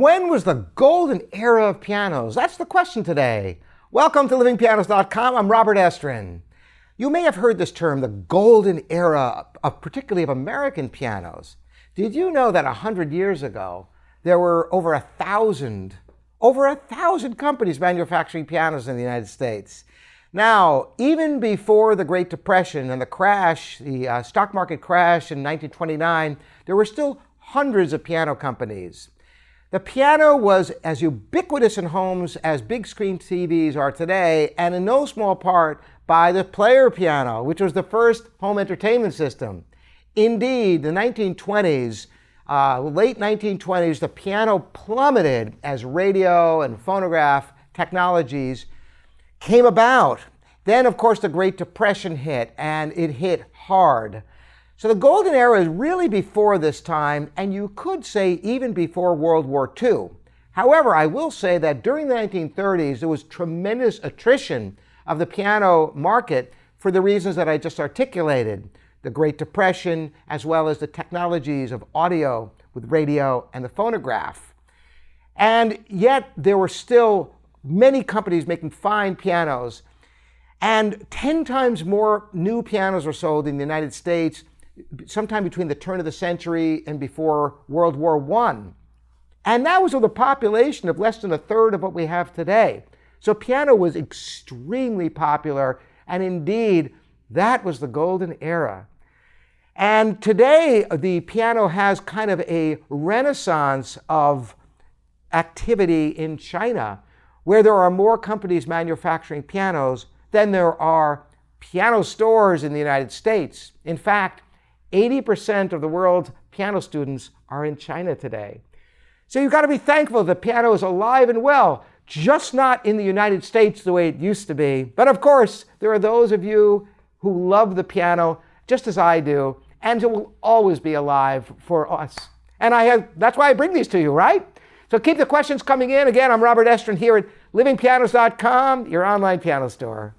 When was the golden era of pianos? That's the question today. Welcome to livingpianos.com. I'm Robert Estrin. You may have heard this term, the golden era, particularly of American pianos. Did you know that 100 years ago, there were over 1,000 companies manufacturing pianos in the United States? Now, even before the Great Depression and the crash, the stock market crash in 1929, there were still hundreds of piano companies. The piano was as ubiquitous in homes as big screen TVs are today, and in no small part by the player piano, which was the first home entertainment system. Indeed, the 1920s, late 1920s, the piano plummeted as radio and phonograph technologies came about. Then, of course, the Great Depression hit, and it hit hard. So the golden era is really before this time, and you could say even before World War II. However, I will say that during the 1930s, there was tremendous attrition of the piano market for the reasons that I just articulated. The Great Depression, as well as the technologies of audio with radio and the phonograph. And yet there were still many companies making fine pianos, and 10 times more new pianos were sold in the United States sometime between the turn of the century and before World War I. And that was with a population of less than a third of what we have today. So piano was extremely popular, and indeed, that was the golden era. And today, the piano has kind of a renaissance of activity in China, where there are more companies manufacturing pianos than there are piano stores in the United States. In fact, 80% of the world's piano students are in China today. So you've got to be thankful that piano is alive and well, just not in the United States the way it used to be. But of course, there are those of you who love the piano, just as I do, and it will always be alive for us. And that's why I bring these to you, right? So keep the questions coming in. Again, I'm Robert Estrin here at livingpianos.com, your online piano store.